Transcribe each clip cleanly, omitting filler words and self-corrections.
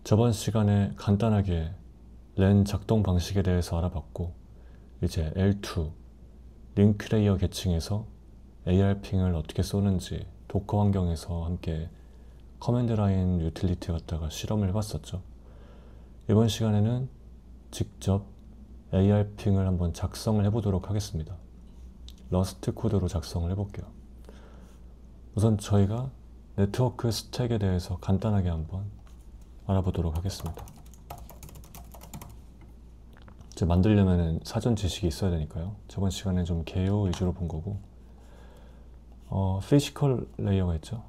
저번 시간에 간단하게 랜 작동 방식에 대해서 알아봤고, 이제 L2 링크 레이어 계층에서 AR핑을 어떻게 쏘는지 도커 환경에서 함께 커맨드 라인 유틸리티 갖다가 실험을 해봤었죠. 이번 시간에는 직접 AR핑을 한번 작성을 해보도록 하겠습니다. 러스트 코드로 작성을 해볼게요. 우선 저희가 네트워크 스택에 대해서 간단하게 한번 알아보도록 하겠습니다. 이제 만들려면 사전 지식이 있어야 되니까요. 저번 시간에 좀 개요 위주로 본 거고, 피지컬 레이어가 있죠.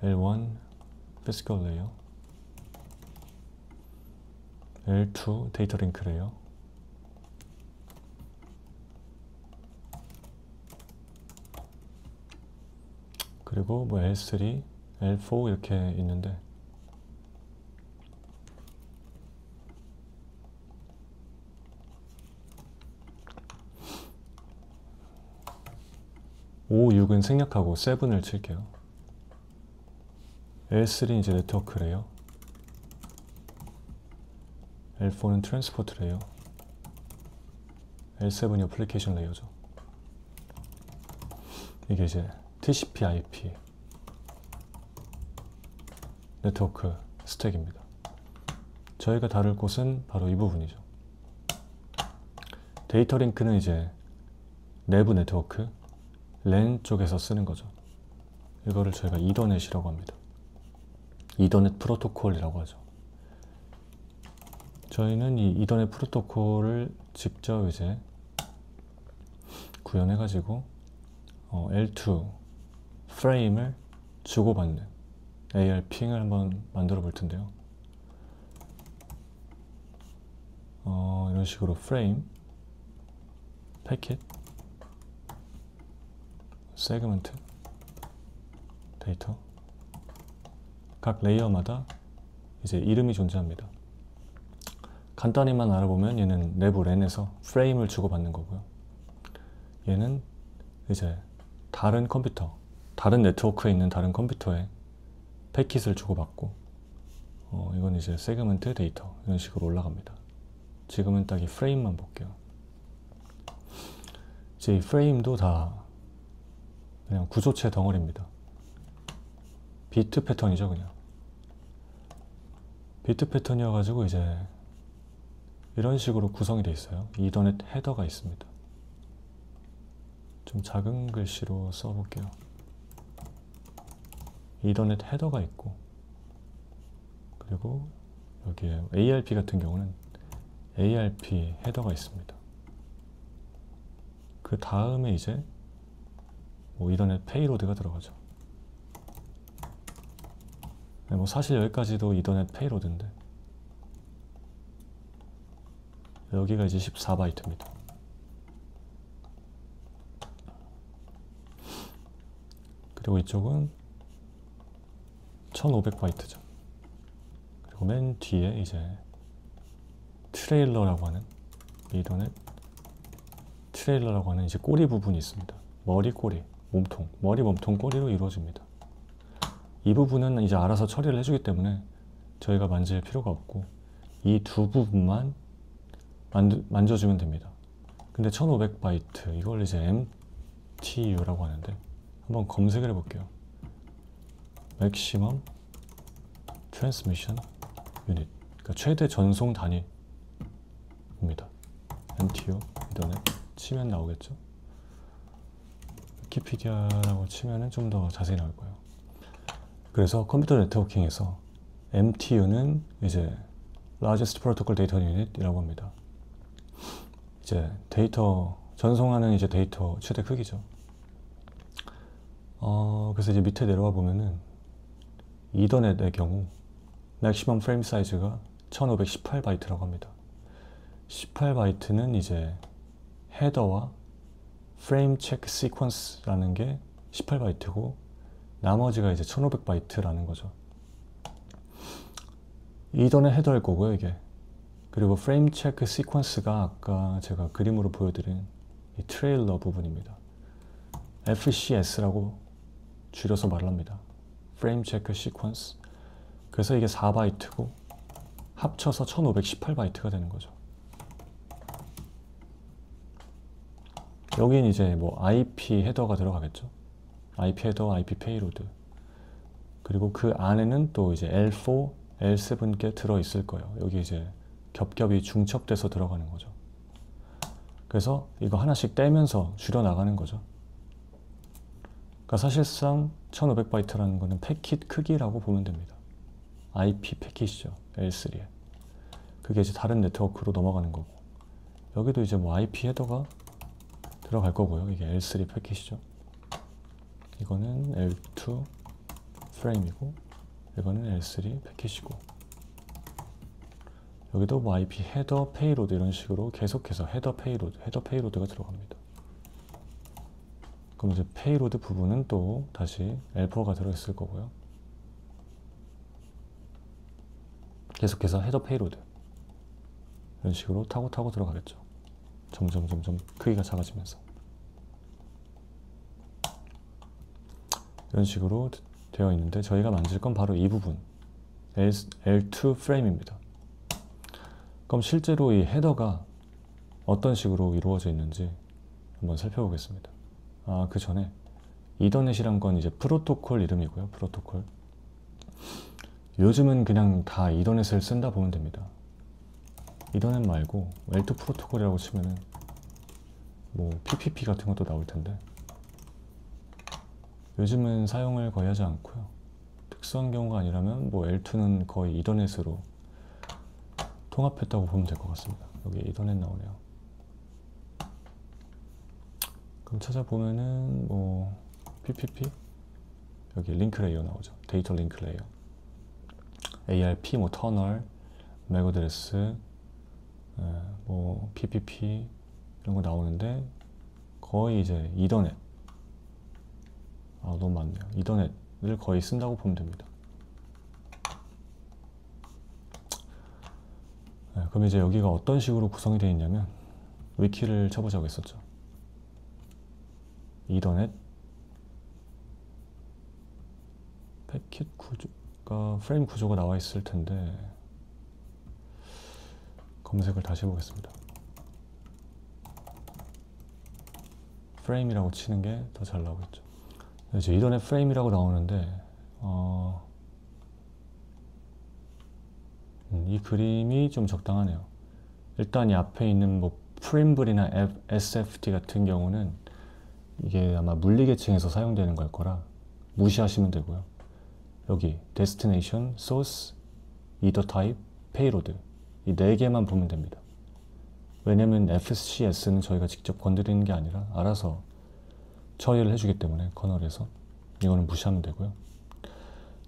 L1 피지컬 레이어, L2 데이터 링크 레이어, 그리고 뭐 L3, L4 이렇게 있는데, (5), (6은) 생략하고 7을 칠게요. L3는 이제 네트워크 레이어, L4는 트랜스포트 레이어, L7이 어플리케이션 레이어죠. 이게 이제 TCP IP 네트워크 스택입니다. 저희가 다룰 곳은 바로 이 부분이죠. 데이터 링크는 이제 내부 네트워크 랜 쪽에서 쓰는 거죠. 이거를 저희가 이더넷이라고 합니다. 이더넷 프로토콜이라고 하죠. 저희는 이 이더넷 프로토콜을 직접 이제 구현해 가지고 L2 프레임을 주고받는 AR핑을 한번 만들어 볼 텐데요. 이런 식으로 프레임, 패킷, 세그먼트, 데이터, 각 레이어마다 이제 이름이 존재합니다. 간단히만 알아보면 얘는 내부 랜에서 프레임을 주고받는 거고요. 얘는 이제 다른 컴퓨터, 다른 네트워크에 있는 다른 컴퓨터에 패킷을 주고받고, 이건 이제 세그먼트, 데이터 이런 식으로 올라갑니다. 지금은 딱 이 프레임만 볼게요. 이제 이 프레임도 다 그냥 구조체 덩어리입니다. 비트 패턴이죠, 그냥. 비트 패턴이어가지고 이제 이런 식으로 구성이 되어 있어요. 이더넷 헤더가 있습니다. 좀 작은 글씨로 써볼게요. 이더넷 헤더가 있고, 그리고 여기에 ARP 같은 경우는 ARP 헤더가 있습니다. 그 다음에 이제 뭐 이더넷 페이로드가 들어가죠. 뭐 사실 여기까지도 이더넷 페이로드인데, 여기가 이제 14바이트입니다. 그리고 이쪽은 1500바이트죠. 그리고 맨 뒤에 이제 트레일러라고 하는, 이더넷 트레일러라고 하는 이제 꼬리 부분이 있습니다. 머리, 꼬리, 몸통, 머리, 몸통, 꼬리로 이루어집니다. 이 부분은 이제 알아서 처리를 해주기 때문에 저희가 만질 필요가 없고, 이 두 부분만 만져주면 됩니다. 근데 1500바이트, 이걸 이제 MTU라고 하는데, 한번 검색을 해볼게요. Maximum Transmission Unit, 그러니까 최대 전송 단위입니다. MTU, 이더넷 치면 나오겠죠? 위키피디아라고 치면은 좀 더 자세히 나올 거예요. 그래서 컴퓨터 네트워킹에서 MTU는 이제 Largest Protocol Data Unit이라고 합니다. 이제 데이터 전송하는 이제 데이터 최대 크기죠. 그래서 이제 밑에 내려와 보면은 이더넷의 경우 맥시멈 프레임 사이즈가 1518바이트라고 합니다. 18바이트는 이제 헤더와 프레임 체크 시퀀스라는 게 18바이트고, 나머지가 이제 1500바이트라는 거죠. 이더넷 헤더일 거고요, 이게. 그리고 프레임 체크 시퀀스가 아까 제가 그림으로 보여드린 이 트레일러 부분입니다. FCS라고 줄여서 말을 합니다. 프레임 체크 시퀀스. 그래서 이게 4바이트고 합쳐서 1518바이트가 되는 거죠. 여긴 이제 뭐 IP 헤더가 들어가겠죠. IP 헤더, IP 페이로드. 그리고 그 안에는 또 이제 L4, L7개 들어있을 거예요. 여기 이제 겹겹이 중첩돼서 들어가는 거죠. 그래서 이거 하나씩 떼면서 줄여나가는 거죠. 그러니까 사실상 1500바이트라는 거는 패킷 크기라고 보면 됩니다. IP 패킷이죠. L3에. 그게 이제 다른 네트워크로 넘어가는 거고. 여기도 이제 뭐 IP 헤더가 들어갈 거고요. 이게 L3 패킷이죠. 이거는 L2 프레임이고, 이거는 L3 패킷이고, 여기도 뭐 IP 헤더 페이로드 이런 식으로 계속해서 헤더 페이로드가 들어갑니다. 그럼 이제 페이로드 부분은 또 다시 L4가 들어있을 거고요. 계속해서 헤더 페이로드 이런 식으로 타고 들어가겠죠. 점점 크기가 작아지면서 이런 식으로 되어 있는데, 저희가 만질 건 바로 이 부분 L2 프레임입니다. 그럼 실제로 이 헤더가 어떤 식으로 이루어져 있는지 한번 살펴보겠습니다. 그 전에 이더넷이란 건 이제 프로토콜 이름이고요. 프로토콜. 요즘은 그냥 다 이더넷을 쓴다 보면 됩니다. 이더넷 말고 L2 프로토콜이라고 치면은 뭐 PPP 같은 것도 나올 텐데, 요즘은 사용을 거의 하지 않고요. 특수한 경우가 아니라면 뭐 L2는 거의 이더넷으로 통합했다고 보면 될 것 같습니다. 여기 이더넷 나오네요. 그럼 찾아보면은 뭐 PPP 여기 링크 레이어 나오죠. 데이터 링크 레이어, ARP, 뭐 터널, 맥 어드레스, 뭐 PPP 이런 거 나오는데, 거의 이제 이더넷, 너무 많네요. 이더넷을 거의 쓴다고 보면 됩니다. 그럼 이제 여기가 어떤 식으로 구성이 되어 있냐면, 위키를 쳐보자고 했었죠. 이더넷 패킷 구조가, 프레임 구조가 나와 있을 텐데, 검색을 다시 해보겠습니다. 프레임이라고 치는 게 더 잘 나오겠죠. 이제 이더넷 프레임이라고 나오는데, 이 그림이 좀 적당하네요. 일단 이 앞에 있는 뭐 프림블이나 SFT 같은 경우는 이게 아마 물리계층에서 사용되는 걸 거라 무시하시면 되고요. 여기 Destination, Source, Ether Type, Payload 이 4개만 보면 됩니다. 왜냐면 FCS는 저희가 직접 건드리는 게 아니라 알아서 처리를 해주기 때문에 커널에서 이거는 무시하면 되고요.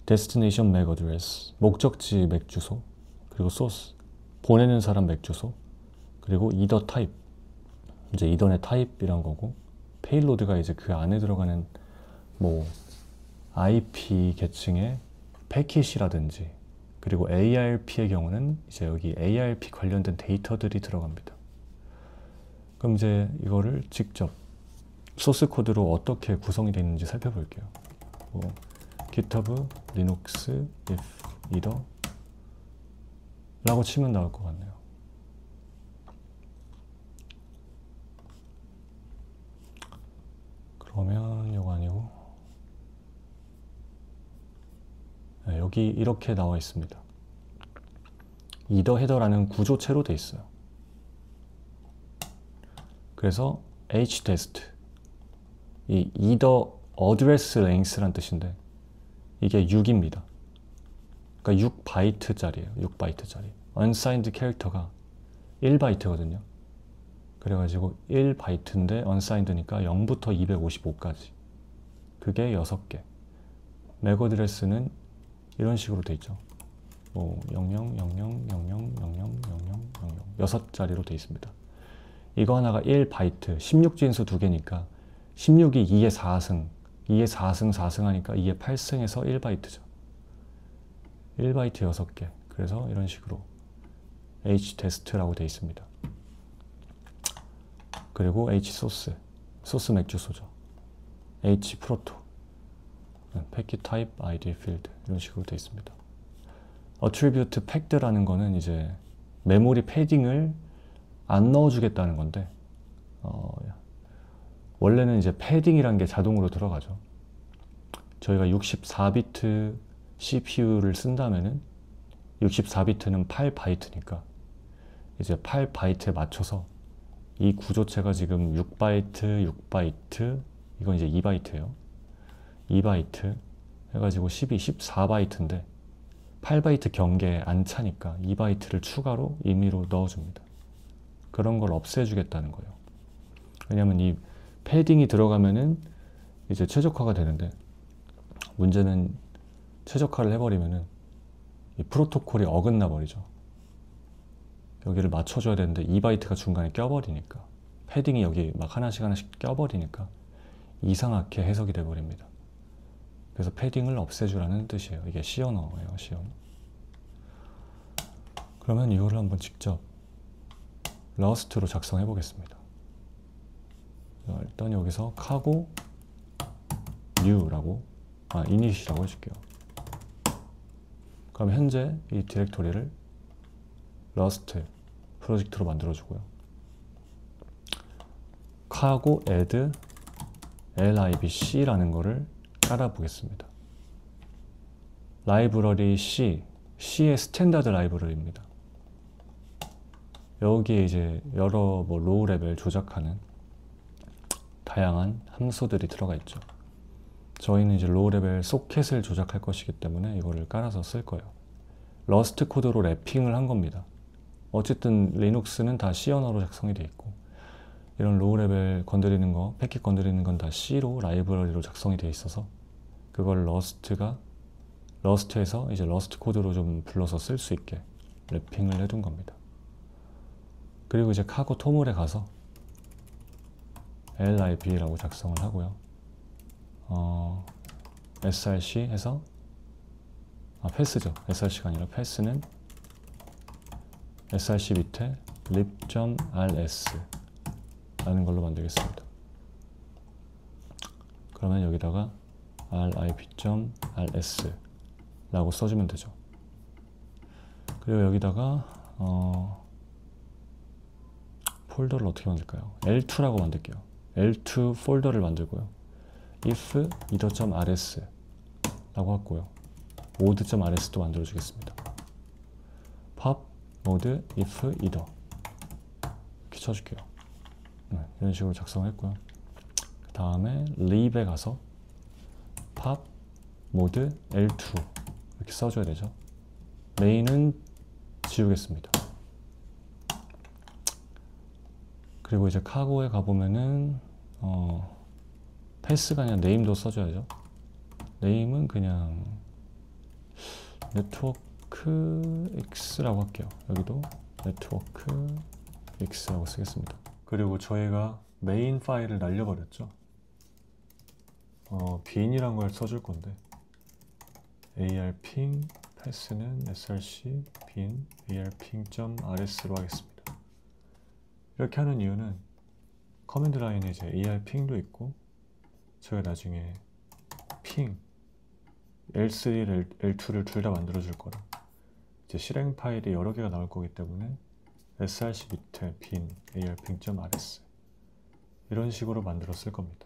Destination MAC Address, 목적지 맥 주소, 그리고 Source, 보내는 사람 맥 주소, 그리고 Ether Type, 이제 이더넷 타입이란 거고, Payload가 이제 그 안에 들어가는 뭐 IP 계층의 패킷이라든지, 그리고 ARP의 경우는 이제 여기 ARP 관련된 데이터들이 들어갑니다. 그럼 이제 이거를 직접 소스 코드로 어떻게 구성이 되어 있는지 살펴볼게요. 뭐 GitHub Linux if either 라고 치면 나올 것 같네요. 그러면 이거 아니고, 여기 이렇게 나와 있습니다. 이더 헤더라는 구조체로 되어 있어요. 그래서 htest, 이 이더 어드레스 랭스란 뜻인데 이게 6입니다. 그러니까 6바이트짜리예요. 6바이트짜리. unsigned 캐릭터가 1바이트거든요. 그래가지고 1바이트인데 unsigned니까 0부터 255까지. 그게 6개. 맥 어드레스는 이런 식으로 돼 있죠. 뭐 000000000000 6자리로 돼 있습니다. 이거 하나가 1바이트, 16진수 2개니까 16이 2의 4승, 2의 4승 4승 하니까 2의 8승에서 1바이트죠. 1바이트 6개. 그래서 이런 식으로 htest라고 돼 있습니다. 그리고 hsource, 소스 맥 주소죠. hproto, 패킷 타입 id 필드 이런 식으로 돼 있습니다. attribute packed라는 거는 이제 메모리 패딩을 안 넣어주겠다는 건데, 원래는 이제 패딩이란 게 자동으로 들어가죠. 저희가 64비트 CPU를 쓴다면은 64비트는 8바이트니까 이제 8바이트에 맞춰서 이 구조체가 지금 6바이트, 6바이트, 이건 이제 2바이트예요. 2바이트 해가지고 14바이트인데 8바이트 경계에 안 차니까 2바이트를 추가로 임의로 넣어줍니다. 그런 걸 없애주겠다는 거예요. 왜냐면 이 패딩이 들어가면은 이제 최적화가 되는데, 문제는 최적화를 해버리면은 이 프로토콜이 어긋나 버리죠. 여기를 맞춰줘야 되는데 2바이트가 중간에 껴버리니까, 패딩이 여기 막 하나씩 껴버리니까 이상하게 해석이 돼버립니다. 그래서 패딩을 없애주라는 뜻이에요. 이게 C 언어예요, C 언어. 그러면 이거를 한번 직접 러스트로 작성해 보겠습니다. 일단 여기서 카고 new라고, init이라고 해줄게요. 그럼 현재 이 디렉토리를 러스트 프로젝트로 만들어주고요. 카고 add libc라는 거를 깔아보겠습니다. 라이브러리 C의 스탠다드 라이브러리입니다. 여기에 이제 여러 로우 레벨 조작하는 다양한 함수들이 들어가 있죠. 저희는 이제 로우 레벨 소켓을 조작할 것이기 때문에 이거를 깔아서 쓸 거예요. 러스트 코드로 랩핑을 한 겁니다. 어쨌든 리눅스는 다 C 언어로 작성이 되어 있고, 이런 로우 레벨 건드리는 거, 패킷 건드리는 건 다 C로 라이브러리로 작성이 되어 있어서 그걸 러스트에서 이제 러스트 코드로 좀 불러서 쓸 수 있게 랩핑을 해둔 겁니다. 그리고 이제 카고 토물에 가서 lib라고 작성을 하고요. src 해서 패스죠. src가 아니라 패스는 src 밑에 lib.rs 라는 걸로 만들겠습니다. 그러면 여기다가 lib.rs 라고 써주면 되죠. 그리고 여기다가 폴더를 어떻게 만들까요? L2라고 만들게요. L2 폴더를 만들고요. if reader.rs 라고 했고요. mode.rs도 만들어주겠습니다. pub mode if reader 이렇게 쳐줄게요. 이런 식으로 작성했고요. 그 다음에 lib에 가서 pub mode L2 이렇게 써줘야 되죠. 메인은 지우겠습니다. 그리고 이제 카고에 가보면은 패스가 아니라 네임도 써줘야죠. 네임은 그냥 네트워크 X라고 할게요. 여기도 네트워크 X라고 쓰겠습니다. 그리고 저희가 메인 파일을 날려버렸죠. bin이란 걸 써줄 건데 arping 패스는 src bin arping.rs로 하겠습니다. 이렇게 하는 이유는 커맨드 라인에 이제 arping도 있고, 저희가 나중에 ping L3, L2를 둘 다 만들어 줄 거라 이제 실행 파일이 여러 개가 나올 거기 때문에 src 밑에 bin arping.rs 이런 식으로 만들어 쓸 겁니다.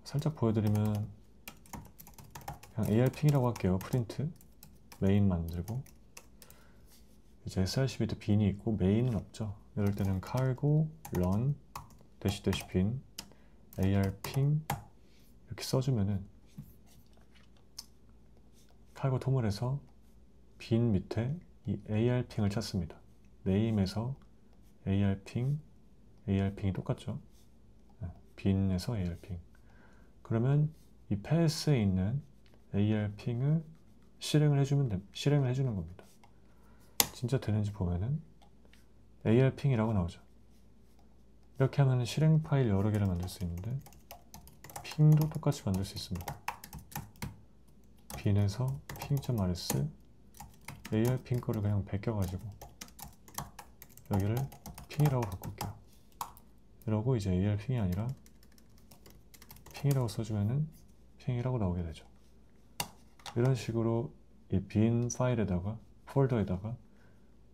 살짝 보여드리면 그냥 arping이라고 할게요. 프린트 메인 만들고, 이제 src 밑에 bin이 있고 메인은 없죠. 이럴 때는 cargo run bin arping 이렇게 써주면은 cargo 토물에서 bin 밑에 이 arping을 찾습니다. name에서 arping이 똑같죠. bin에서 arping. 그러면 이 패스에 있는 arping을 실행을 해주는 겁니다. 진짜 되는지 보면은 arping이라고 나오죠. 이렇게 하면 실행 파일 여러 개를 만들 수 있는데 핑도 똑같이 만들 수 있습니다. bin에서 ping.rs arping 거를 그냥 베껴가지고 여기를 ping이라고 바꿀게요. 이러고 이제 arping이 아니라 ping이라고 써주면은 ping이라고 나오게 되죠. 이런 식으로 이 빈 파일에다가 폴더에다가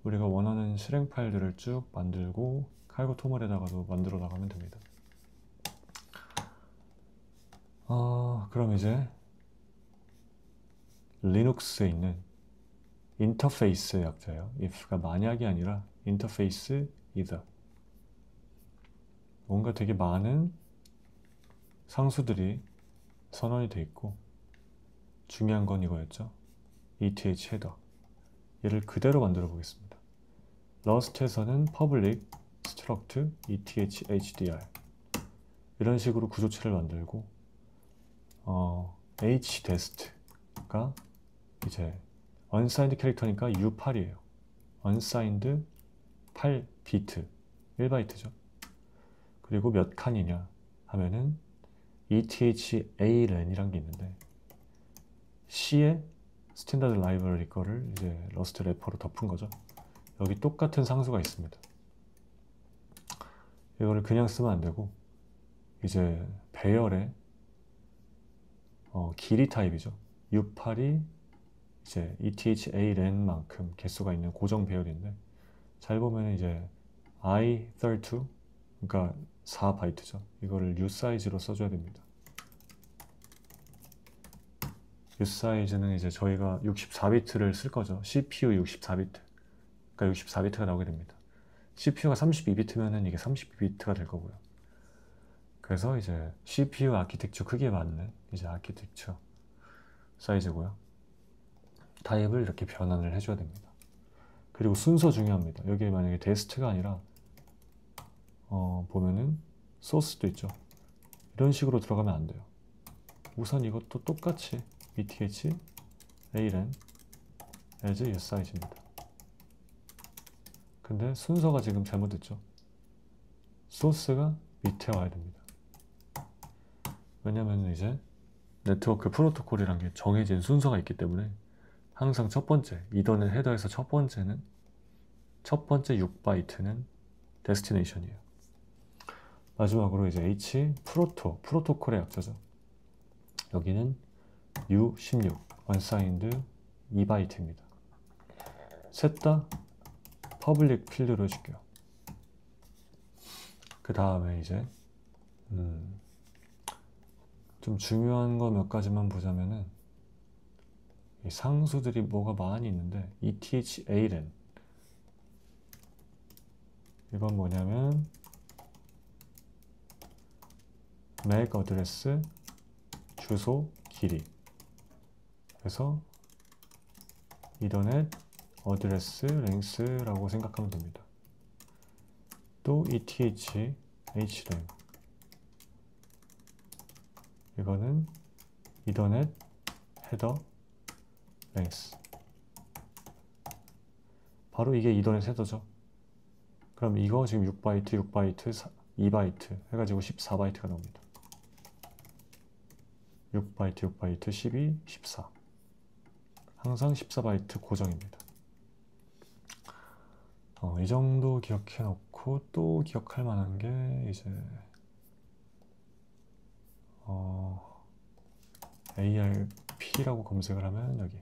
우리가 원하는 실행 파일들을 쭉 만들고 칼고 토멀에다가도 만들어 나가면 됩니다. 그럼 이제 리눅스에 있는 인터페이스의 약자예요. if가 만약이 아니라 인터페이스 either. 뭔가 되게 많은 상수들이 선언이 돼 있고 중요한 건 이거였죠. ETH 헤더. 얘를 그대로 만들어 보겠습니다. 러스트에서는 public struct ETH HDR 이런 식으로 구조체를 만들고 HDEST가 이제 unsigned 캐릭터니까 U8이에요. unsigned 8비트 1바이트죠. 그리고 몇 칸이냐 하면은 ETH-ALEN이란 게 있는데 C의 스탠다드 라이브러리 거를 이제 러스트 래퍼로 덮은 거죠. 여기 똑같은 상수가 있습니다. 이거를 그냥 쓰면 안 되고 이제 배열의 길이 타입이죠. U8이 이제 ETH-ALEN만큼 개수가 있는 고정 배열인데 잘 보면 이제 I32 그러니까 4바이트죠. 이거를 U 사이즈로 써줘야 됩니다. U 사이즈는 이제 저희가 64비트를 쓸 거죠. CPU 64비트. 그러니까 64비트가 나오게 됩니다. CPU가 32비트면은 이게 32비트가 될 거고요. 그래서 이제 CPU 아키텍처 크기에 맞는 이제 아키텍처 사이즈고요. 타입을 이렇게 변환을 해줘야 됩니다. 그리고 순서 중요합니다. 여기에 만약에 데스트가 아니라 보면은 소스도 있죠. 이런 식으로 들어가면 안 돼요. 우선 이것도 똑같이 ETH, ALEN, as usize입니다. 근데 순서가 지금 잘못됐죠. 소스가 밑에 와야 됩니다. 왜냐면 이제 네트워크 프로토콜이란 게 정해진 순서가 있기 때문에 항상 첫 번째, 이더넷 헤더에서 첫 번째 6바이트는 데스티네이션이에요. 마지막으로 이제 H 프로토콜의 약자죠. 여기는 U16 unsigned 2바이트입니다. 셋 다 퍼블릭 필드로 해줄게요. 그 다음에 이제 좀 중요한 거 몇 가지만 보자면은 이 상수들이 뭐가 많이 있는데 ETH-ALEN 이건 뭐냐면 MAC 어드레스 주소 길이 그래서 이더넷 어드레스 랭스라고 생각하면 됩니다. 또 ETH HLAN 이거는 이더넷 헤더 랭스 바로 이게 이더넷 헤더죠. 그럼 이거 지금 6바이트, 6바이트, 2바이트 해가지고 14바이트가 나옵니다. 6바이트, 6바이트, 12, 14 항상 14바이트 고정입니다. 이 정도 기억해 놓고 또 기억할 만한 게 이제 ARP라고 검색을 하면 여기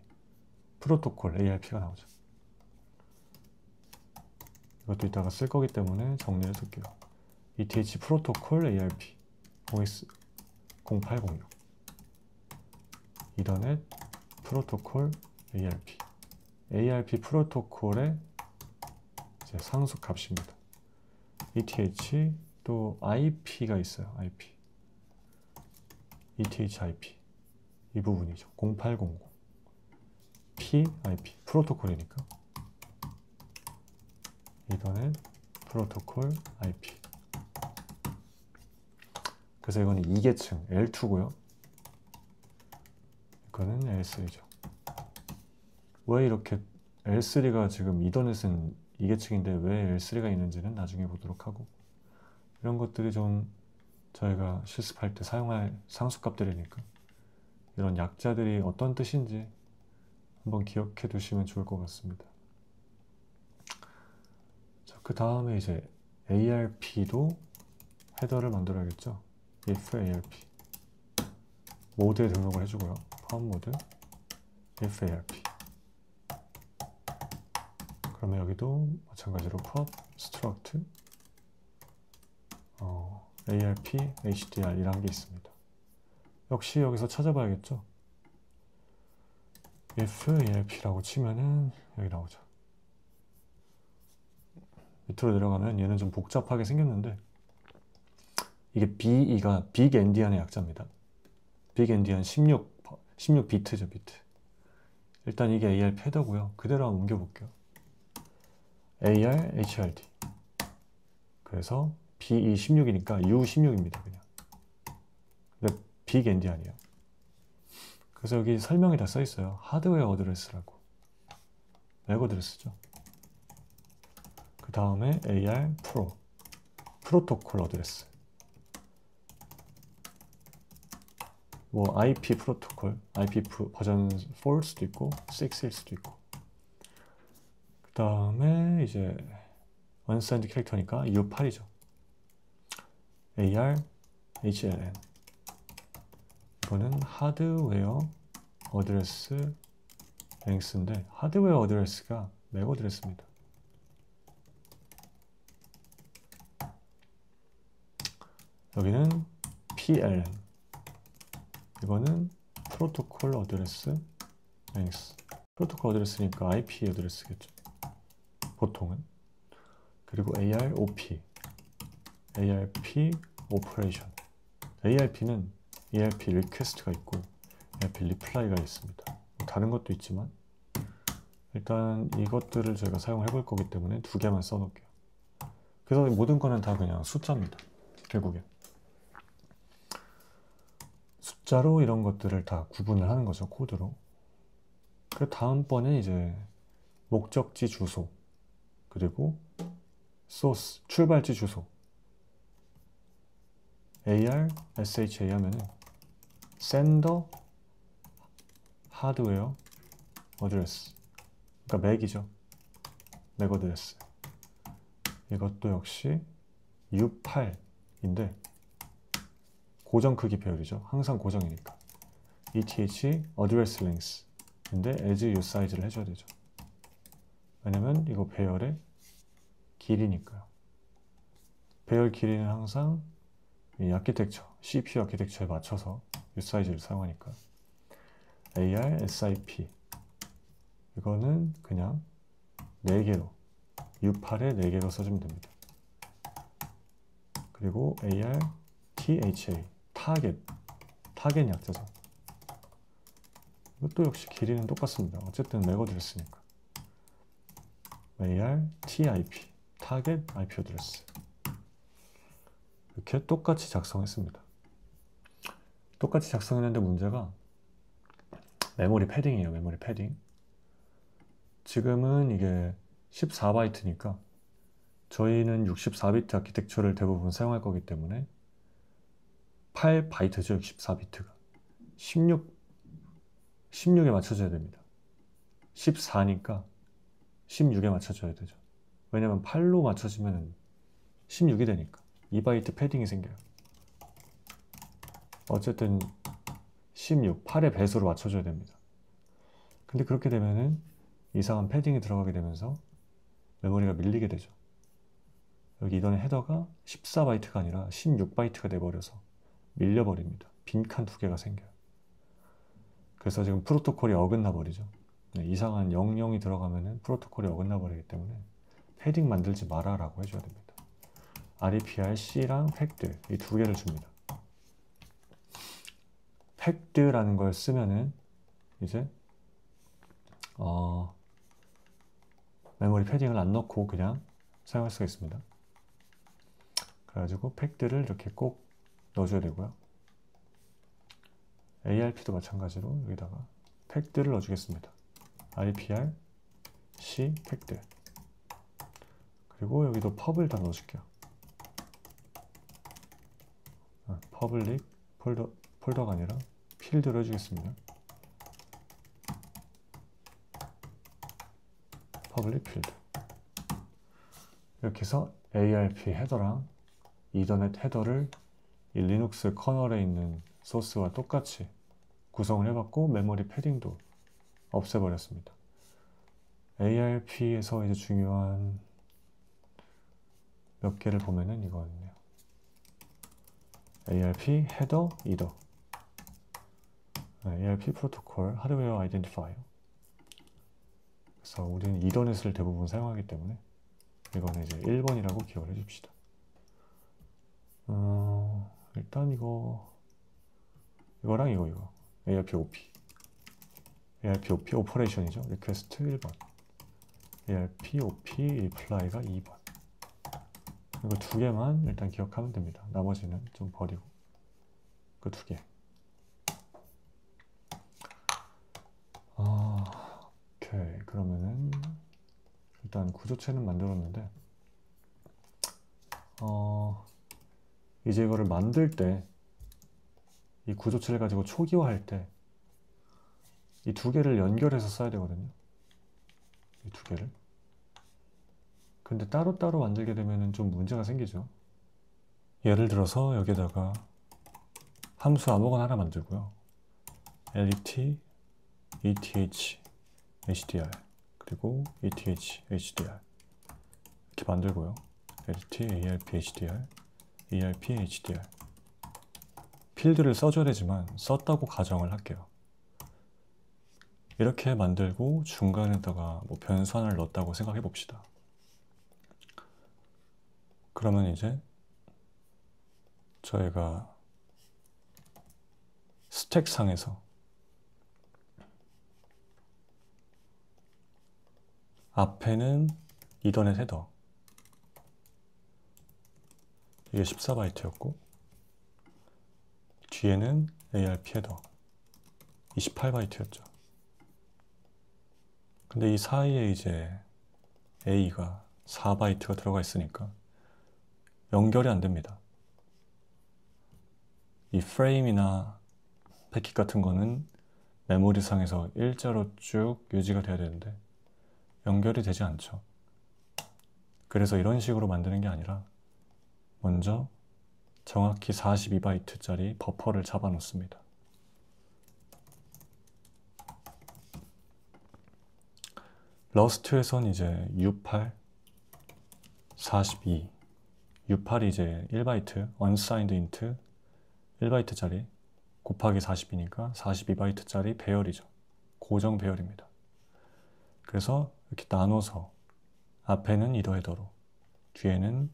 프로토콜 ARP가 나오죠. 이것도 이따가 쓸 거기 때문에 정리를 쓸게요. ETH 프로토콜 ARP OS 0806 이더넷 프로토콜 ARP ARP 프로토콜의 이제 상수 값입니다. ETH 또 IP가 있어요. IP ETH IP 이 부분이죠. 0800 PIP 프로토콜이니까 이더넷 프로토콜 IP 그래서 이거는 2계층 L2고요. 이거는 L3죠. 왜 이렇게 L3가 지금 이더넷은 2계층인데 왜 L3가 있는지는 나중에 보도록 하고 이런 것들이 좀 저희가 실습할 때 사용할 상수값들이니까 이런 약자들이 어떤 뜻인지 한번 기억해 두시면 좋을 것 같습니다. 자, 그 다음에 이제 ARP도 헤더를 만들어야겠죠. if ARP 모드에 등록을 해주고요. 펌 모드 if ARP 그러면 여기도 마찬가지로 pub struct arp hdr 이란 게 있습니다. 역시 여기서 찾아봐야겠죠. if arp라고 치면은 여기 나오죠. 밑으로 내려가면 얘는 좀 복잡하게 생겼는데 이게 BE가 빅 엔디안의 약자입니다. 빅 엔디안 16비트죠, 비트. 일단 이게 AR 패더고요. 그대로 한번 옮겨볼게요. AR HRD. 그래서 BE 16이니까 U 16입니다, 그냥. 근데 빅 엔디안이에요. 그래서 여기 설명이 다 써 있어요. 하드웨어 어드레스라고. 맥 어드레스죠. 그 다음에 AR 프로. 프로토콜 어드레스. 뭐 IP 프로토콜, IP 버전 4일 수도 있고 6일 수도 있고. 그 다음에 이제 unsigned 캐릭터니까 U8이죠. AR HLN. 이거는 하드웨어 어드레스 랭스인데 하드웨어 어드레스가 맥 어드레스입니다. 여기는 PLN. 이거는 프로토콜 어드레스 랭스. 프로토콜 어드레스니까 IP 어드레스겠죠. 보통은. 그리고 AROP. ARP 오퍼레이션. ARP는 ARP 리퀘스트가 있고 ARP 리플라이가 있습니다. 다른 것도 있지만 일단 이것들을 저희가 사용해 볼 거기 때문에 두 개만 써 놓을게요. 그래서 모든 거는 다 그냥 숫자입니다. 결국에. 숫자로 이런 것들을 다 구분을 하는 거죠, 코드로. 그 다음번에 이제 목적지 주소, 그리고 소스, 출발지 주소. AR, SHA 하면은 sender, hardware, address. 그러니까 맥이죠. 맥 어드레스. 이것도 역시 U8인데 고정 크기 배열이죠. 항상 고정이니까. ETH address length인데 as U 사이즈를 해줘야 되죠. 왜냐면 이거 배열의 길이니까요. 배열 길이는 항상 이 아키텍처, CPU 아키텍처에 맞춰서 U 사이즈를 사용하니까. AR, SIP. 이거는 그냥 4개로, U8에 4개로 써주면 됩니다. 그리고 AR, THA. 타겟 약자죠. 이것도 역시 길이는 똑같습니다. 어쨌든 맥 어드레스니까. AR, TIP, 타겟 IP 어드레스. 이렇게 똑같이 작성했습니다. 똑같이 작성했는데 문제가 메모리 패딩이에요. 메모리 패딩. 지금은 이게 14바이트니까 저희는 64비트 아키텍처를 대부분 사용할 거기 때문에 8바이트죠. 64비트가 16에 맞춰줘야 됩니다. 14니까 16에 맞춰줘야 되죠. 왜냐면 8로 맞춰지면 16이 되니까 2바이트 패딩이 생겨요. 어쨌든 16, 8의 배수로 맞춰줘야 됩니다. 근데 그렇게 되면은 이상한 패딩이 들어가게 되면서 메모리가 밀리게 되죠. 여기 이전에 헤더가 14바이트가 아니라 16바이트가 돼버려서 밀려버립니다. 빈칸 2개가 생겨요. 그래서 지금 프로토콜이 어긋나 버리죠. 이상한 00이 들어가면은 프로토콜이 어긋나 버리기 때문에 패딩 만들지 마라 라고 해줘야 됩니다. REPRC랑 팩드 이 2개를 줍니다. 팩드라는 걸 쓰면은 이제 메모리 패딩을 안 넣고 그냥 사용할 수가 있습니다. 그래가지고 팩드를 이렇게 꼭 넣어줘야 되고요. ARP도 마찬가지로 여기다가 팩드를 넣어주겠습니다. REPR C 팩드. 그리고 여기도 펍을 다 넣어줄게요. 퍼블릭 폴더가 아니라 필드로 해주겠습니다. 퍼블릭 필드. 이렇게 해서 ARP 헤더랑 이더넷 헤더를 이 리눅스 커널에 있는 소스와 똑같이 구성을 해봤고 메모리 패딩도 없애버렸습니다. ARP에서 이제 중요한 몇 개를 보면은 이거였네요. ARP 헤더 이더, ARP 프로토콜 하드웨어 아이덴티파이어. 그래서 우리는 이더넷을 대부분 사용하기 때문에 이거는 이제 1번이라고 기억을 해줍시다. 일단 이거랑 이거 ARP OP, ARP OP 오퍼레이션이죠. 리퀘스트 1번, ARP OP 리플라이가 2번. 이거 두 개만 일단 기억하면 됩니다. 나머지는 좀 버리고 그 두 개. 오케이. 그러면은 일단 구조체는 만들었는데 이제 이거를 만들 때 이 구조체를 가지고 초기화할 때 이 두 개를 연결해서 써야 되거든요. 이 두 개를. 근데 따로따로 만들게 되면 좀 문제가 생기죠. 예를 들어서 여기다가 함수 아무거나 하나 만들고요. let, eth, hdr 그리고 eth, hdr 이렇게 만들고요. let, arp, hdr, arp, hdr 필드를 써줘야 되지만 썼다고 가정을 할게요. 이렇게 만들고 중간에다가 뭐 변수하나를 넣었다고 생각해 봅시다. 그러면 이제 저희가 스택상에서 앞에는 이더넷 헤더, 이게 14바이트였고 뒤에는 ARP 헤더 28바이트였죠. 근데 이 사이에 이제 A가 4바이트가 들어가 있으니까 연결이 안 됩니다. 이 프레임이나 패킷 같은 거는 메모리상에서 일자로 쭉 유지가 돼야 되는데 연결이 되지 않죠. 그래서 이런 식으로 만드는 게 아니라 먼저 정확히 42바이트짜리 버퍼를 잡아 놓습니다. 러스트에선 이제 U8, 42, U8이 이제 1바이트, unsigned int 1바이트짜리 곱하기 40이니까 42바이트짜리 배열이죠. 고정 배열입니다. 그래서 이렇게 나눠서 앞에는 이더 헤더로 뒤에는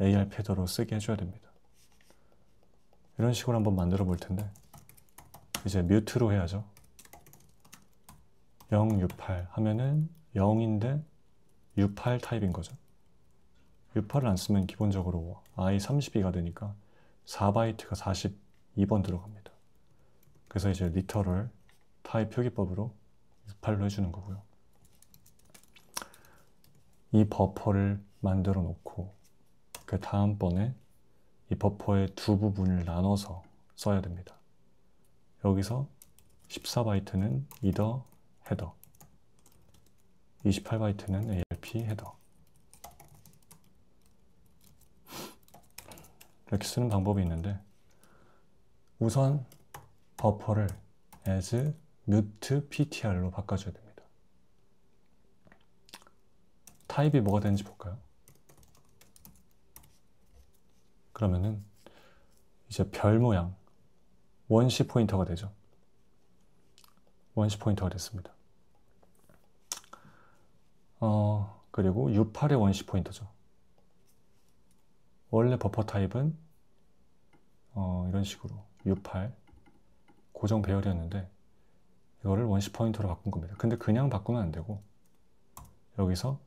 ARP 헤더로 쓰게 해줘야 됩니다. 이런 식으로 한번 만들어 볼 텐데 이제 뮤트로 해야죠. 0U8 하면은 0인데 U8 타입인 거죠. U8을 안 쓰면 기본적으로 I32가 되니까 4바이트가 42번 들어갑니다. 그래서 이제 리터럴 타입 표기법으로 U8로 해주는 거고요. 이 버퍼를 만들어 놓고 그 다음번에 이 버퍼의 두 부분을 나눠서 써야 됩니다. 여기서 14바이트는 이더 헤더, 28바이트는 ARP 헤더 이렇게 쓰는 방법이 있는데 우선 버퍼를 as mute ptr로 바꿔줘야 됩니다. 타입이 뭐가 되는지 볼까요? 그러면은 이제 별 모양 원시 포인터가 되죠. 원시 포인터가 됐습니다. 그리고 U8의 원시 포인터죠. 원래 버퍼 타입은 이런 식으로 U8 고정 배열이었는데 이거를 원시 포인터로 바꾼 겁니다. 근데 그냥 바꾸면 안 되고 여기서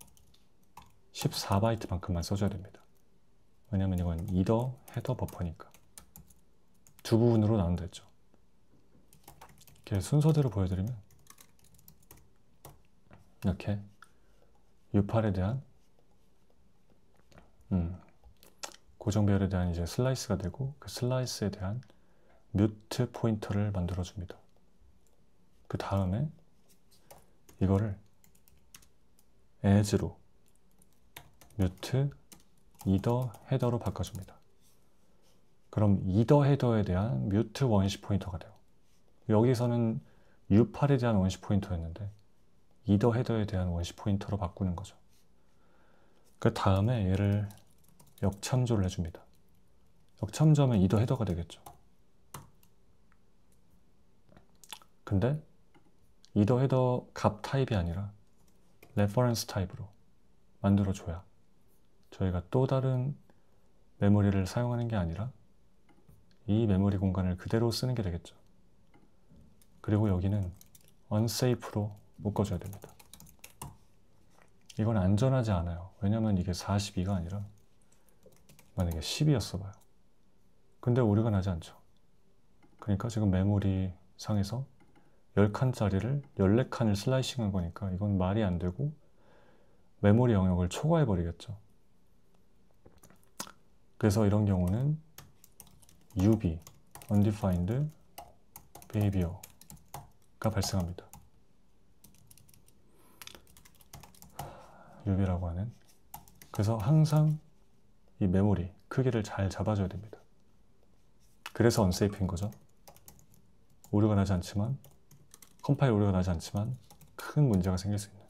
14바이트만큼만 써줘야 됩니다. 왜냐면 이건 이더 헤더 버퍼니까 두 부분으로 나눈다 했죠. 이렇게 순서대로 보여드리면 이렇게 U8에 대한 고정 배열에 대한 이제 슬라이스가 되고 그 슬라이스에 대한 뮤트 포인터를 만들어 줍니다. 그 다음에 이거를 as로 뮤트 이더 헤더로 바꿔줍니다. 그럼 이더 헤더에 대한 뮤트 원시 포인터가 돼요. 여기서는 U8에 대한 원시 포인터였는데 이더 헤더에 대한 원시 포인터로 바꾸는 거죠. 그 다음에 얘를 역참조를 해줍니다. 역참조하면 이더 헤더가 되겠죠. 근데 이더 헤더 값 타입이 아니라 레퍼런스 타입으로 만들어줘야 저희가 또 다른 메모리를 사용하는 게 아니라 이 메모리 공간을 그대로 쓰는 게 되겠죠. 그리고 여기는 unsafe로 묶어줘야 됩니다. 이건 안전하지 않아요. 왜냐면 이게 42가 아니라 만약에 10이었어 봐요. 근데 오류가 나지 않죠. 그러니까 지금 메모리 상에서 10칸짜리를 14칸을 슬라이싱한 거니까 이건 말이 안 되고 메모리 영역을 초과해 버리겠죠. 그래서 이런 경우는 UB, Undefined Behavior가 발생합니다. UB라고 하는. 그래서 항상 이 메모리 크기를 잘 잡아줘야 됩니다. 그래서 unsafe인 거죠. 오류가 나지 않지만, 컴파일 오류가 나지 않지만 큰 문제가 생길 수 있는.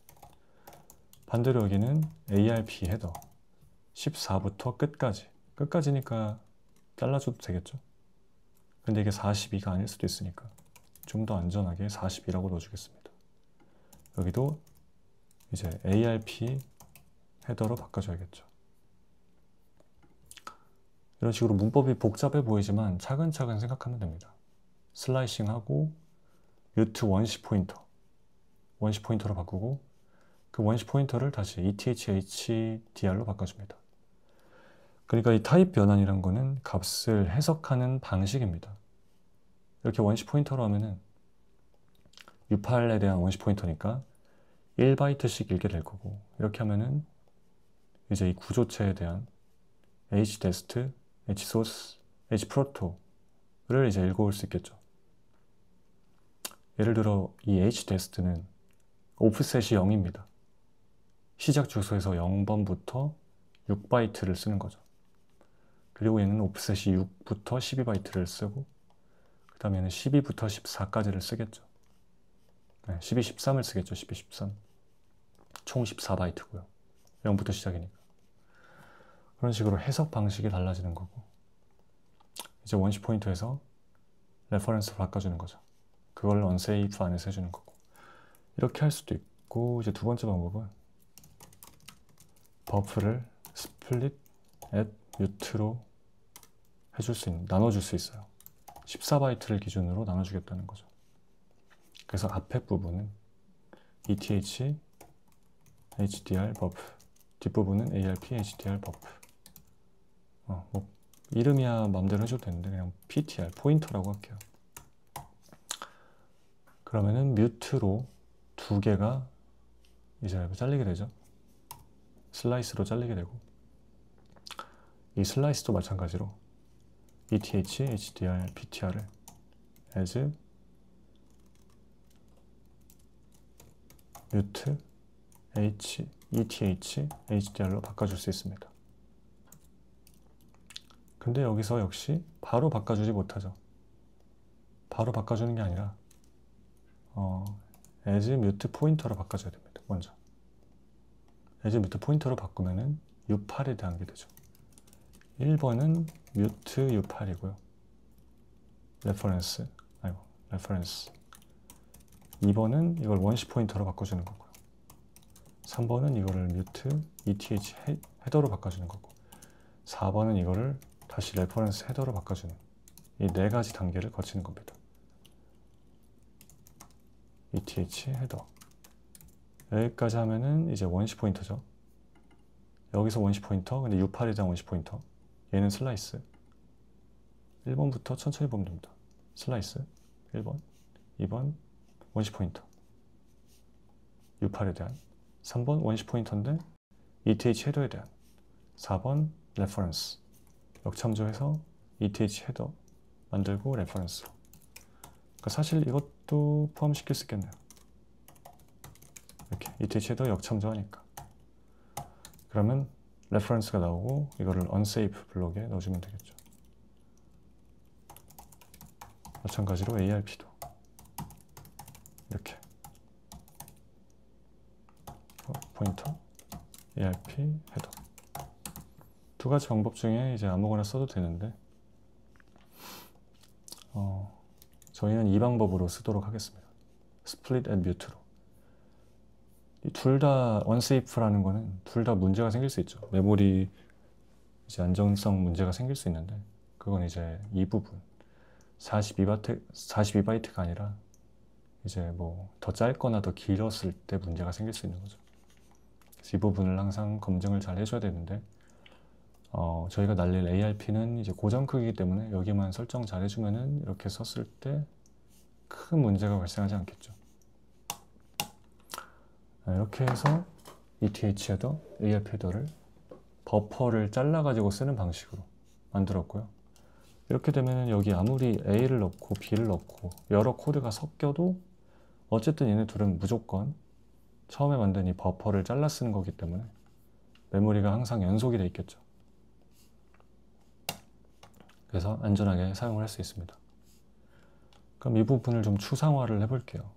반대로 여기는 ARP 헤더 14부터 끝까지니까 잘라줘도 되겠죠. 근데 이게 42가 아닐 수도 있으니까 좀 더 안전하게 42라고 넣어주겠습니다. 여기도 이제 ARP 헤더로 바꿔줘야겠죠. 이런 식으로 문법이 복잡해 보이지만 차근차근 생각하면 됩니다. 슬라이싱하고 뮤트 원시 포인터로 바꾸고 그 원시 포인터를 다시 ETH-HDR로 바꿔줍니다. 그러니까 이 타입 변환이란 거는 값을 해석하는 방식입니다. 이렇게 원시 포인터로 하면은 U8에 대한 원시 포인터니까 1바이트씩 읽게 될 거고, 이렇게 하면은 이제 이 구조체에 대한 HDEST, HSOURCE, HPROTO를 이제 읽어올 수 있겠죠. 예를 들어 이 HDEST는 오프셋이 0입니다. 시작 주소에서 0번부터 6바이트를 쓰는 거죠. 그리고 얘는 오프셋이 6부터 12바이트를 쓰고, 그 다음에 얘는 12부터 14까지를 쓰겠죠. 네, 12, 13을 쓰겠죠. 12, 13. 총 14바이트고요. 0부터 시작이니까. 그런 식으로 해석 방식이 달라지는 거고, 이제 원시 포인터에서 레퍼런스를 바꿔주는 거죠. 그걸 unsafe 안에서 해주는 거고. 이렇게 할 수도 있고, 이제 두 번째 방법은 버프를 split at mute로 해줄 수 있는, 나눠줄 수 있어요. 14바이트를 기준으로 나눠주겠다는 거죠. 그래서 앞에 부분은 ETH, HDR 버프, 뒷부분은 ARP, HDR 버프. 뭐 이름이야 마음대로 해줘도 되는데 그냥 PTR, 포인터라고 할게요. 그러면은 뮤트로 두 개가 이제 잘리게 되죠. 슬라이스로 잘리게 되고, 이 슬라이스도 마찬가지로 ETH, HDR, PTR을 as mute ETH, HDR로 바꿔줄 수 있습니다. 근데 여기서 역시 바로 바꿔주지 못하죠. 바로 바꿔주는 게 아니라 as mute 포인터로 바꿔줘야 됩니다. 먼저 as mute 포인터로 바꾸면은 U8에 대한 게 되죠. 1번은 mute U8이고요. 레퍼런스 2번은 이걸 원시 포인터로 바꿔주는 거고요. 3번은 이거를 mute ETH 헤더로 바꿔주는 거고, 4번은 이거를 다시 레퍼런스 헤더로 바꿔주는, 이 네 가지 단계를 거치는 겁니다. ETH 헤더. 여기까지 하면은 이제 원시 포인터죠. 여기서 원시 포인터, 근데 U8에 대한 원시 포인터. 얘는 슬라이스. 1번부터 천천히 보면 됩니다. 슬라이스 1번, 2번 원시 포인터. U8에 대한. 3번 원시 포인터인데 ETH 헤더에 대한. 4번 레퍼런스. 역참조해서 ETH 헤더 만들고 레퍼런스로. 그러니까 사실 이것도 포함시킬 수 있겠네요. 이렇게 ETH 헤더 역참조하니까. 그러면 레퍼런스가 나오고 이거를 unsafe 블록에 넣어주면 되겠죠. 마찬가지로 ARP도 이렇게 포인터, ARP 헤더. 두 가지 방법 중에 이제 아무거나 써도 되는데 저희는 이 방법으로 쓰도록 하겠습니다. 스플릿 앤 뮤트로. 둘 다 unsafe라는 거는 둘 다 문제가 생길 수 있죠. 메모리 이제 안정성 문제가 생길 수 있는데 그건 이제 이 부분 42바이트가 아니라 이제 뭐 더 짧거나 더 길었을 때 문제가 생길 수 있는 거죠. 그래서 이 부분을 항상 검증을 잘 해줘야 되는데 저희가 날릴 ARP는 이제 고정 크기이기 때문에 여기만 설정 잘 해주면은 이렇게 썼을 때 큰 문제가 발생하지 않겠죠. 이렇게 해서 ETH 헤더, ARP 헤더를 버퍼를 잘라가지고 쓰는 방식으로 만들었고요. 이렇게 되면 여기 아무리 A를 넣고 B를 넣고 여러 코드가 섞여도 어쨌든 얘네 둘은 무조건 처음에 만든 이 버퍼를 잘라 쓰는 거기 때문에 메모리가 항상 연속이 돼 있겠죠. 그래서 안전하게 사용을 할 수 있습니다. 그럼 이 부분을 좀 추상화를 해볼게요.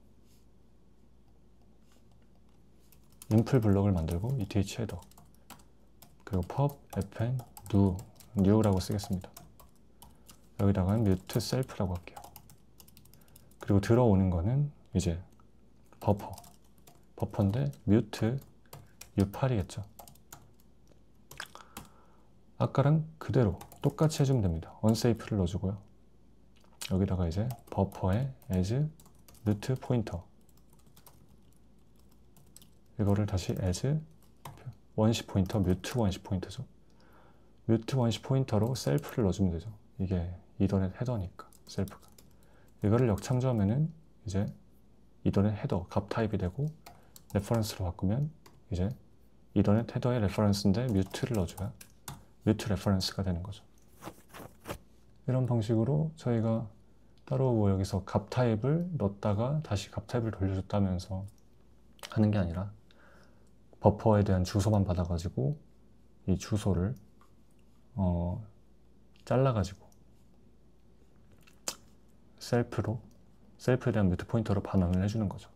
인플 블럭을 만들고 ETH 헤더 그리고 pub, append, new라고 쓰겠습니다. 여기다가 mute self라고 할게요. 그리고 들어오는 거는 이제 버퍼인데 mute U8이겠죠. 아까랑 그대로 똑같이 해주면 됩니다. unsafe를 넣어주고요. 여기다가 이제 버퍼에 as mute pointer 이거를 다시 as 원시 포인터, 뮤트 원시 포인터죠. 뮤트 원시 포인터로 셀프를 넣어주면 되죠. 이게 이더넷 헤더니까 셀프가. 이거를 역참조하면은 이제 이더넷 헤더 값 타입이 되고 레퍼런스로 바꾸면 이제 이더넷 헤더의 레퍼런스인데 뮤트를 넣어줘야 뮤트 레퍼런스가 되는 거죠. 이런 방식으로 저희가 따로 뭐 여기서 값 타입을 넣었다가 다시 값 타입을 돌려줬다면서 하는 게 아니라 버퍼에 대한 주소만 받아가지고 이 주소를 잘라가지고 셀프에 대한 뮤트 포인터로 반환을 해주는 거죠.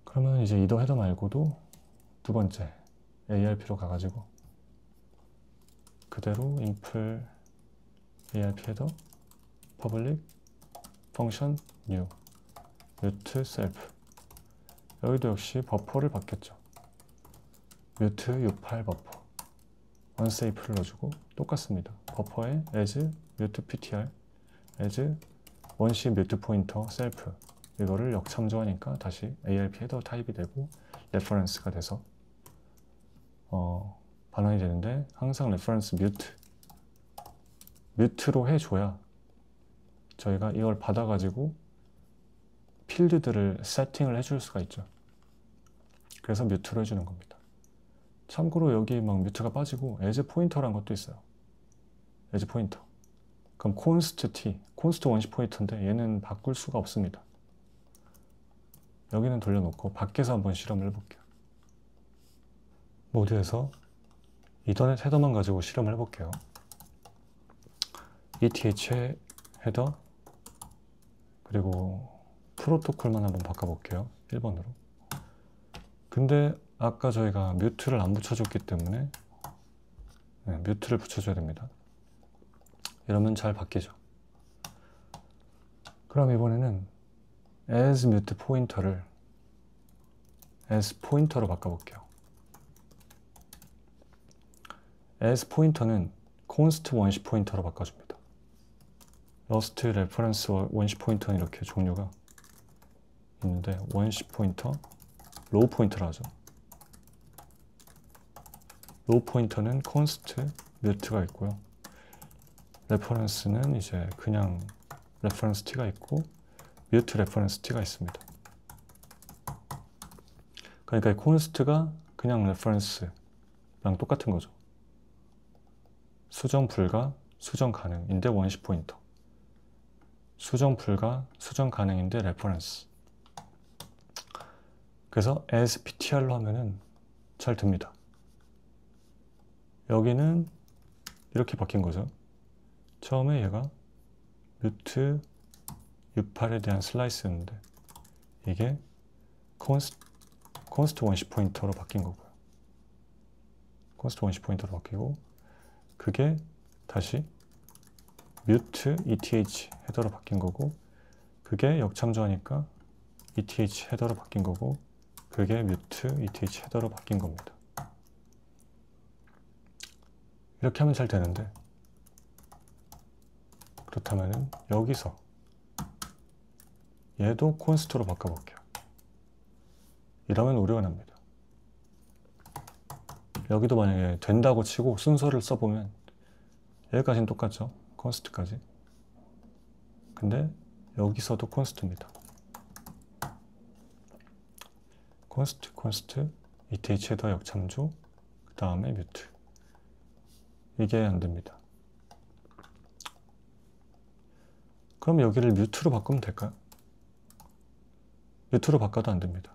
그러면 이제 이더 헤더 말고도 두 번째 ARP로 가가지고 그대로 인플 ARP 헤더 public function new mute self 여기도 역시 버퍼를 받겠죠. mute U8 버퍼 unsafe를 넣어주고 똑같습니다. 버퍼에 as mute ptr as 원시 mute pointer self 이거를 역참조하니까 다시 ARP 헤더 타입이 되고 레퍼런스가 돼서 반환이 되는데 항상 레퍼런스 뮤트로 해줘야 저희가 이걸 받아가지고 필드들을 세팅을 해줄 수가 있죠. 그래서 뮤트로 해주는 겁니다. 참고로 여기 막 뮤트가 빠지고 as 포인터란 것도 있어요. as 포인터. 그럼 const t, const 원시 포인터인데 얘는 바꿀 수가 없습니다. 여기는 돌려놓고 밖에서 한번 실험을 해볼게요. 모드에서 이더넷 헤더만 가지고 실험을 해볼게요. ETH 헤더 그리고 프로토콜만 한번 바꿔볼게요. 1번으로. 근데 아까 저희가 뮤트를 안 붙여줬기 때문에 뮤트를 붙여줘야 됩니다. 이러면 잘 바뀌죠. 그럼 이번에는 as mute 포인터를 as 포인터로 바꿔볼게요. as 포인터는 const 원시 포인터로 바꿔줍니다. 러스트 레퍼런스 원시 포인터는 이렇게 종류가 있는데 원시 포인터, 로우 포인터라 하죠. 로우 포인터는 const mute가 있고요. 레퍼런스는 이제 그냥 레퍼런스 t가 있고 mute 레퍼런스 t가 있습니다. 그러니까 이 const가 그냥 레퍼런스랑 똑같은 거죠. 수정 불가, 수정 가능인데 원시 포인터. 수정 불가, 수정 가능인데 레퍼런스. 그래서 as ptr로 하면은 잘 됩니다. 여기는 이렇게 바뀐 거죠. 처음에 얘가 mute U8에 대한 슬라이스였는데 이게 const const 원시 포인터로 바뀐 거고요. const 원시 포인터로 바뀌고 그게 다시 mute eth 헤더로 바뀐 거고 그게 역참조하니까 eth 헤더로 바뀐 거고 그게 mute eth 헤더로 바뀐 겁니다. 이렇게 하면 잘 되는데 그렇다면은 여기서 얘도 const로 바꿔볼게요. 이러면 오류가 납니다. 여기도 만약에 된다고 치고 순서를 써보면 여기까지는 똑같죠. const까지. 근데 여기서도 const입니다. const, eth 헤더 역참조, 그 다음에 mute. 이게 안 됩니다. 그럼 여기를 mute로 바꾸면 될까요? mute로 바꿔도 안 됩니다.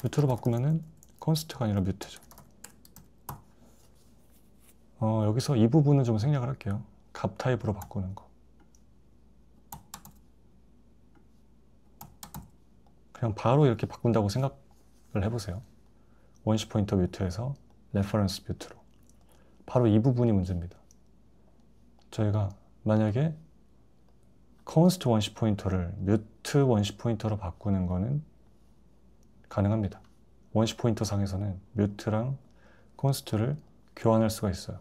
mute로 바꾸면은 const가 아니라 mute죠. 여기서 이 부분은 좀 생략을 할게요. 값 타입으로 바꾸는 거. 그냥 바로 이렇게 바꾼다고 생각을 해보세요. 원시 포인터 mute에서 reference mute로. 바로 이 부분이 문제입니다. 저희가 만약에 const 원시 포인터를 mute 원시 포인터로 바꾸는 거는 가능합니다. 원시 포인터 상에서는 mute랑 const를 교환할 수가 있어요.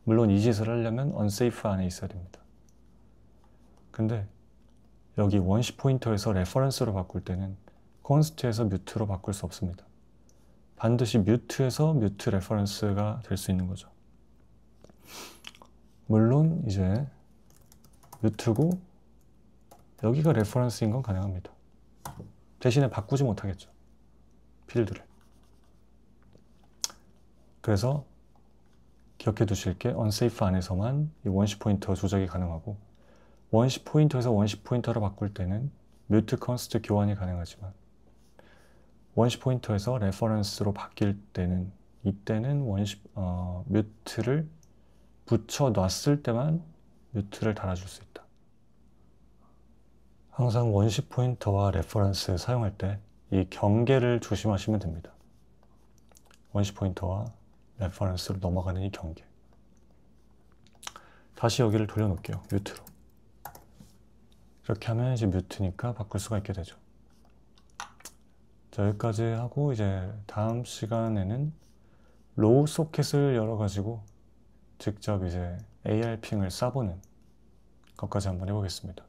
물론 이 짓을 하려면 unsafe 안에 있어야 됩니다. 근데 여기 원시 포인터에서 reference로 바꿀 때는 const에서 mute로 바꿀 수 없습니다. 반드시 mute에서 mute reference가 될 수 있는 거죠. 물론 이제 mute고 여기가 reference인 건 가능합니다. 대신에 바꾸지 못하겠죠. 필드를. 그래서 기억해 두실 게 unsafe 안에서만 이 원시 포인터 조작이 가능하고 원시 포인터에서 원시 포인터로 바꿀 때는 mute const 교환이 가능하지만 원시 포인터에서 reference로 바뀔 때는 이때는 mute를 붙여 놨을 때만 mute를 달아줄 수 있다. 항상 원시 포인터와 reference 사용할 때 이 경계를 조심하시면 됩니다. 원시 포인터와 reference로 넘어가는 이 경계. 다시 여기를 돌려놓을게요. mute로. 이렇게 하면 이제 mute니까 바꿀 수가 있게 되죠. 자, 여기까지 하고 이제 다음 시간에는 로우 소켓을 열어가지고 직접 이제 AR 핑을 쏴보는 것까지 한번 해보겠습니다.